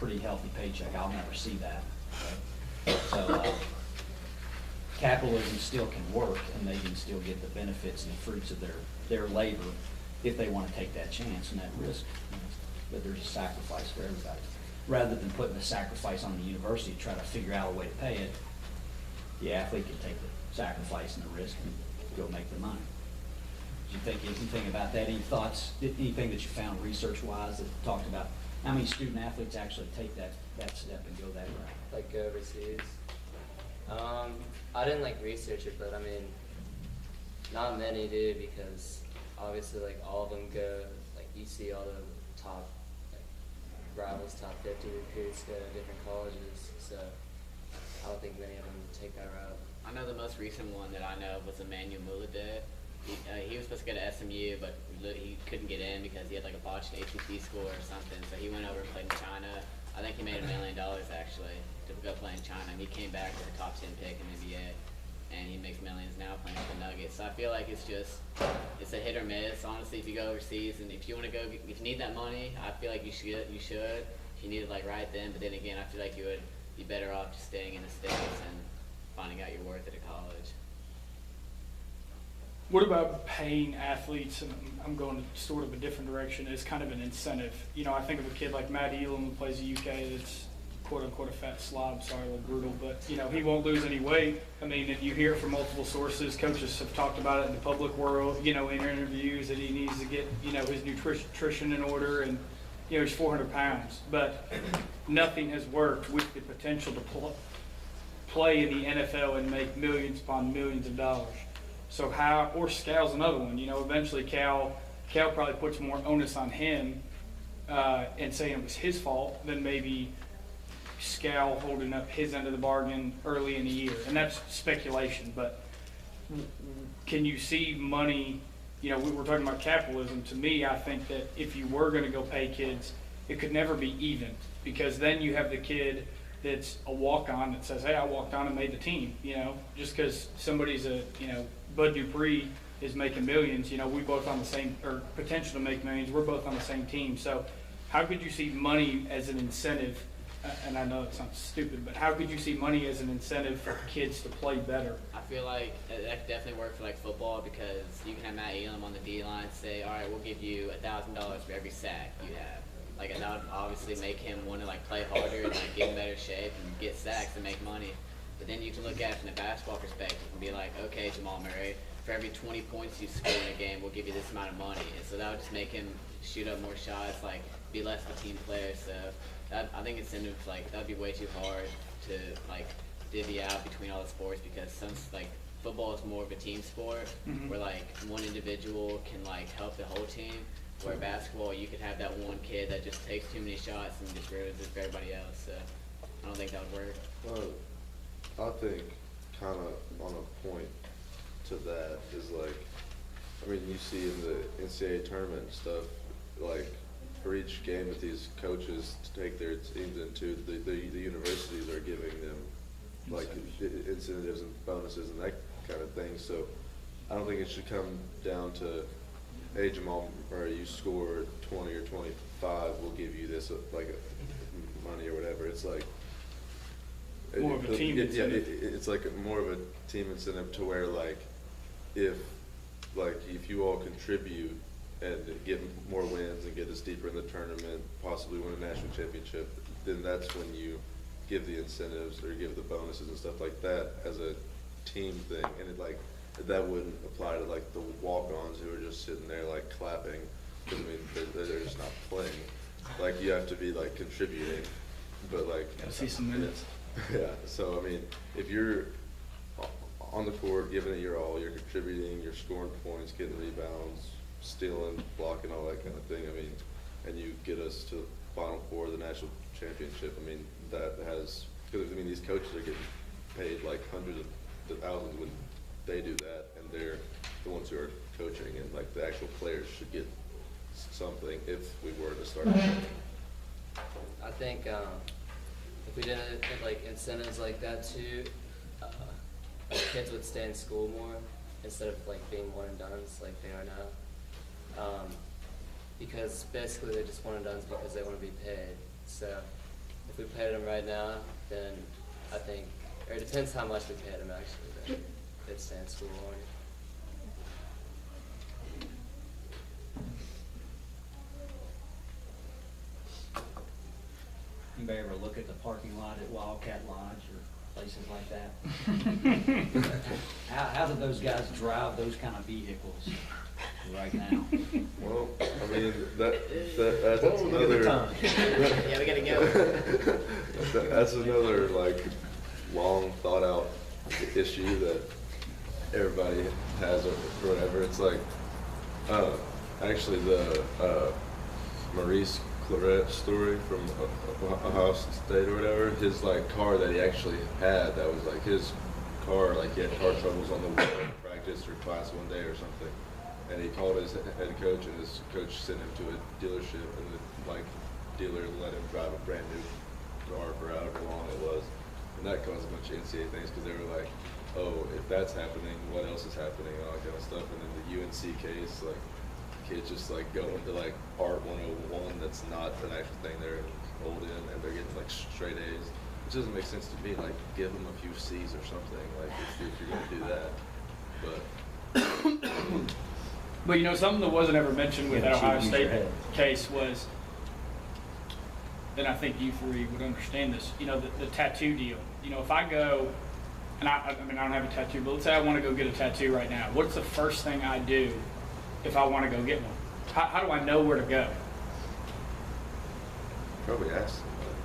pretty healthy paycheck. I'll never see that. So capitalism still can work, and they can still get the benefits and the fruits of their labor if they want to take that chance and that risk. But there's a sacrifice for everybody. Rather than putting the sacrifice on the university to try to figure out a way to pay it, the athlete can take the sacrifice and the risk and go make the money. Did you think anything about that? Any thoughts, anything that you found research-wise that talked about how many student athletes actually take that step and go that route? Like go overseas? I didn't like research it, but I mean, not many do, because obviously like all of them go, like you see all the top rivals, top 50 recruits go to different colleges, so I don't think many of them take that route. I know the most recent one that I know of was Emmanuel Mouladeh. He was supposed to go to SMU, but he couldn't get in because he had like a botched ACT score or something, so he went over and played in China. I think he made $1 million actually to go play in China, and he came back with a top 10 pick in the NBA, and he makes millions now playing for the Nuggets. So I feel like it's a hit or miss. Honestly, if you go overseas and if you want to go, if you need that money, I feel like you should. If you need it like right then, but then again, I feel like you would be better off just staying in the States and finding out your worth at a college. What about paying athletes, and I'm going sort of a different direction, as kind of an incentive? You know, I think of a kid like Matt Elam who plays the UK that's quote-unquote a fat slob, sorry, a little brutal, but, you know, he won't lose any weight. I mean, if you hear it from multiple sources, coaches have talked about it in the public world, you know, in interviews, that he needs to get, you know, his nutrition in order, and, you know, he's 400 pounds. But nothing has worked with the potential to play in the NFL and make millions upon millions of dollars. So how, or Cal's another one, you know, eventually Cal probably puts more onus on him and saying it was his fault than maybe Cal holding up his end of the bargain early in the year. And that's speculation, but can you see money, you know, we're talking about capitalism. To me, I think that if you were going to go pay kids, it could never be even, because then you have the kid that's a walk-on that says, hey, I walked on and made the team, you know, just because somebody's you know, Bud Dupree is making millions, you know, we both on the same, or potential to make millions, we're both on the same team. So how could you see money as an incentive, and I know it sounds stupid, but how could you see money as an incentive for kids to play better? I feel like that could definitely work for like football, because you can have Matt Elam on the D-line say, all right, we'll give you $1,000 for every sack you have. Like, and that would obviously make him want to like play harder and like get in better shape and get sacks and make money. But then you can look at it from the basketball perspective and be like, okay, Jamal Murray, for every 20 points you score in a game, we'll give you this amount of money. And so that would just make him shoot up more shots, like be less of a team player. So I think incentives, like, that would be way too hard to like divvy out between all the sports, because since like football is more of a team sport, where like one individual can like help the whole team, where basketball you could have that one kid that just takes too many shots and just ruins it for everybody else. So I don't think that would work. Well, I think kind of on a point to that is like, I mean, you see in the NCAA tournament and stuff, like for each game that these coaches take their teams into, the universities are giving them like incentives and bonuses and that kind of thing. So I don't think it should come down to, hey, Jamal Murray, you scored 20 or 25, we'll give you this like money or whatever. It's like More of a team incentive. It's like more of a team incentive to where like if you all contribute and get more wins and get us deeper in the tournament, possibly win a national championship, then that's when you give the incentives or give the bonuses and stuff like that as a team thing. And it like that wouldn't apply to like the walk-ons who are just sitting there like clapping, because I mean they're just not playing. Like you have to be like contributing, but like Gotta see some minutes. Yeah. So I mean, if you're on the court, giving it your all, you're contributing, you're scoring points, getting rebounds, stealing, blocking, all that kind of thing. I mean, and you get us to the Final Four of the national championship. I mean, that has, because I mean these coaches are getting paid like hundreds of thousands when they do that, and they're the ones who are coaching, and like the actual players should get something if we were to start. I think if we did like incentives like that too, kids would stay in school more instead of like being one and dones like they are now. Because basically they're just one and dones because they want to be paid. So if we paid him right now, then I think, or it depends how much we paid him actually, then it'd stay in school longer. Anybody ever look at the parking lot at Wildcat Lodge or places like that? How do those guys drive those kind of vehicles right now? Well, I mean, that's What was another. the time? Yeah, we gotta go. That's another like long thought out issue that everybody has or whatever. It's like, actually the Maurice Claret story from Ohio State or whatever. His like car that he actually had, that was like his car. Like he had car troubles on the way to practice or class one day or something. And he called his head coach, and his coach sent him to a dealership, and the like dealer let him drive a brand new car for however long it was. And that caused a bunch of NCAA things because they were like, oh, if that's happening, what else is happening, and all that kind of stuff. And then the UNC case, like kids just like go into like Art 101, that's not an actual thing they're enrolled in, and they're getting like straight A's, which doesn't make sense to me. Like give them a few C's or something, like if you're gonna do that. But But you know, something that wasn't ever mentioned with Yeah, that Ohio use State your head. case was, and I think you three would understand this, you know, the tattoo deal. You know, if I go, and I mean, I don't have a tattoo, but let's say I want to go get a tattoo right now. What's the first thing I do if I want to go get one? How do I know where to go? probably ask somebody.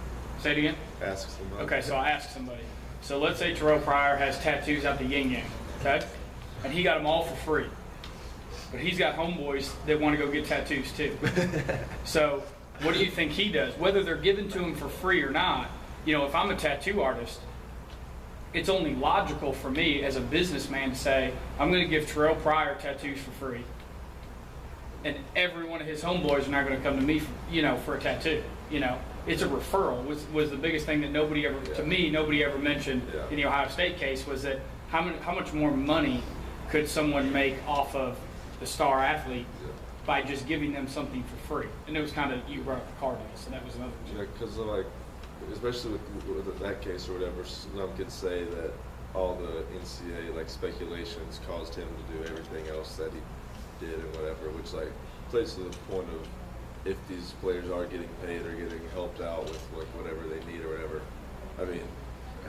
Say it again. Ask somebody. Okay, so I ask somebody. So let's say Terrell Pryor has tattoos out the yin yang, okay? And he got them all for free. But he's got homeboys that want to go get tattoos too. So what do you think he does? Whether they're given to him for free or not, you know, if I'm a tattoo artist, it's only logical for me as a businessman to say, I'm going to give Terrell Pryor tattoos for free. And every one of his homeboys are not going to come to me for, you know, for a tattoo. You know, it's a referral was the biggest thing that nobody ever, to me, nobody ever mentioned in the Ohio State case, was that how much more money could someone make off of the star athlete by just giving them something for free? And it was kind of, you brought up the car deal, so that was another Yeah, because like, especially with that case or whatever, some could say that all the NCAA like speculations caused him to do everything else that he did and whatever, which like plays to the point of if these players are getting paid or getting helped out with like whatever they need or whatever. I mean,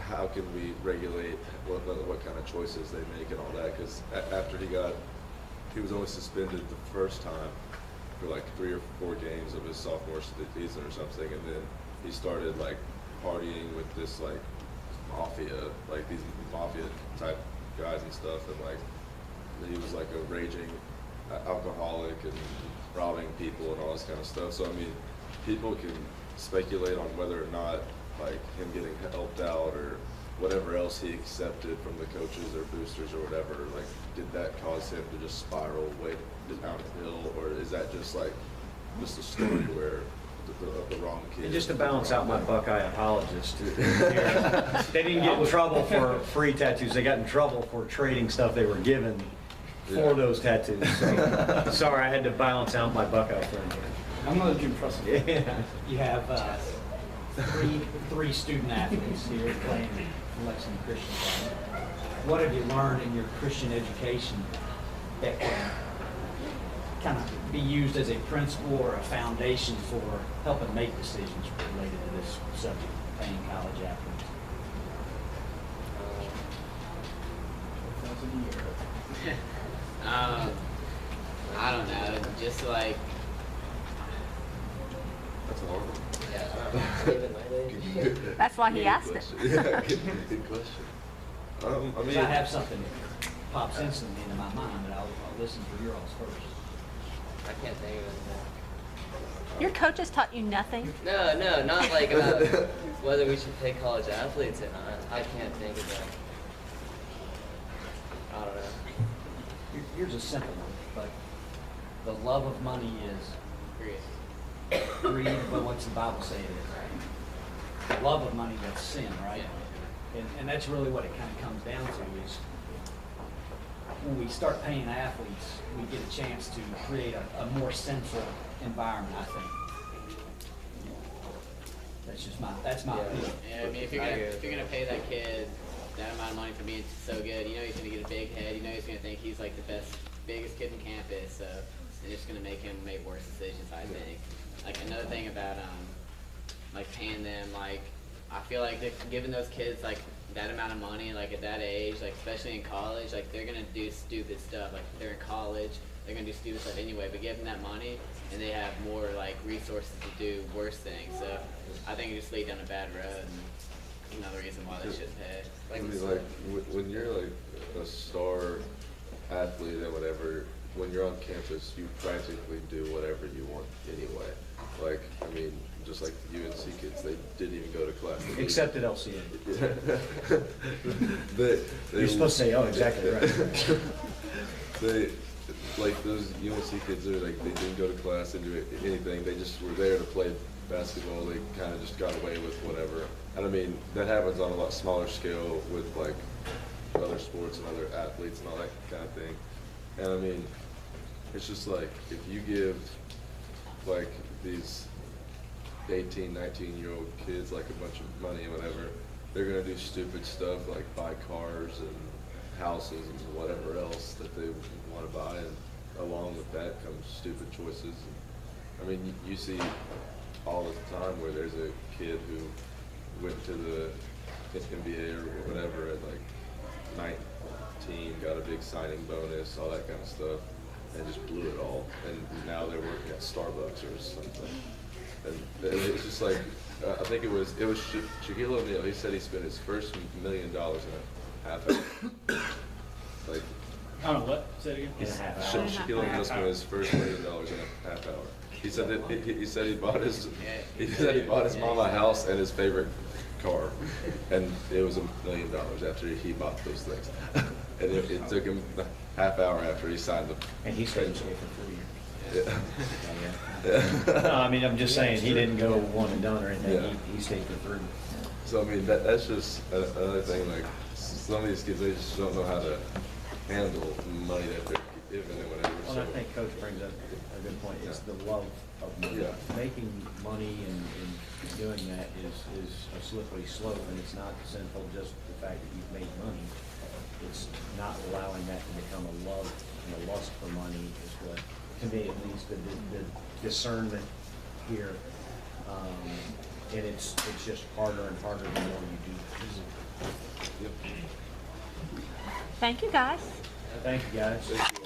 how can we regulate what kind of choices they make and all that? Because after he was only suspended the first time for like 3 or 4 games of his sophomore season or something, and then he started like partying with this like mafia, like these mafia type guys and stuff, and like he was like a raging alcoholic and robbing people and all this kind of stuff. So I mean, people can speculate on whether or not like him getting helped out or whatever else he accepted from the coaches or boosters or whatever, like did that cause him to just spiral way downhill, or is that just like just a story where the wrong kid? And just to balance out my Buckeye apologist, they didn't get in trouble for free tattoos. They got in trouble for trading stuff they were given for those tattoos. So, sorry, I had to balance out my Buckeye friend here. I'm going to let you impress me. Yeah. You have three student athletes here playing for Lexington Christian Academy. What have you learned in your Christian education that can kind of be used as a principle or a foundation for helping make decisions related to this subject, paying college athletes? I don't know, just like, That's a hard one. That's why he asked it. Yeah, good question. I 'Cause mean, I have something that pops instantly into my mind, but I'll listen for yours first. I can't think of anything. Your coaches taught you nothing? No, not like about whether we should pay college athletes or not. I can't think of that. I don't know. Here's a simple one, but the love of money is greed, but what's the Bible say it is? The love of money, that's sin, right? And that's really what it kind of comes down to is when we start paying athletes, we get a chance to create a more sinful environment, I think. That's It's just that's my Yeah. opinion. Yeah, I mean, if you're I gonna agree if you're gonna pay that kid that amount of money for being so good, you know he's gonna get a big head. You know he's gonna think he's like the biggest kid in campus. So it's just gonna make him make worse decisions. I think. Like another thing about like paying them, like I feel like giving those kids like that amount of money, like at that age, like especially in college, like they're gonna do stupid stuff. Like if they're in college, they're gonna do stupid stuff anyway. But give them that money, and they have more like resources to do worse things. So I think it just lead down a bad road. And another reason why they shouldn't pay. I mean, like, when you're like a star athlete and whatever, when you're on campus, you practically do whatever you want anyway. Like, I mean, just like the UNC kids, they didn't even go to class. Except at LCA. You're You're supposed to say, oh, exactly right. They, like those UNC kids, are like, they didn't go to class and do anything. They just were there to play basketball. They kind of just got away with whatever. And I mean, that happens on a lot smaller scale with like other sports and other athletes and all that kind of thing. And I mean, it's just like, if you give like these 18, 19-year-old kids like a bunch of money and whatever, they're gonna do stupid stuff like buy cars and houses and whatever else that they want to buy, and along with that comes stupid choices. I mean, you see all the time where there's a kid who went to the NBA or whatever at like 19, got a big signing bonus, all that kind of stuff, and just blew it all. And now they're working at Starbucks or something. And it's just like, I think it was Shaquille O'Neal. He said he spent his first $1 million in a half hour. Like, I don't know, what? Say it again? In a half hour. Shaquille O'Neal spent his first $1 million in a half hour. He said that he said he bought his mom a house and his favorite car, and it was $1 million after he bought those things. And it took him a half hour after he signed them. And he stayed for 3 years. Yeah. No, I mean, I'm just saying, he didn't go one and done or anything, Yeah. he stayed for 3. So I mean, that's just another thing. Like, some of these kids, they just don't know how to handle money that they're given and whatever. Well, I think Coach brings up a good point, it's the love of money. Yeah. Making money and doing that is a slippery slope, and it's not sinful just the fact that you've made money. It's not allowing that to become a love and a lust for money is what, to me at least, the discernment here. And it's just harder and harder the more you do. Yep. Thank you, guys. Thank you, guys. Thank you.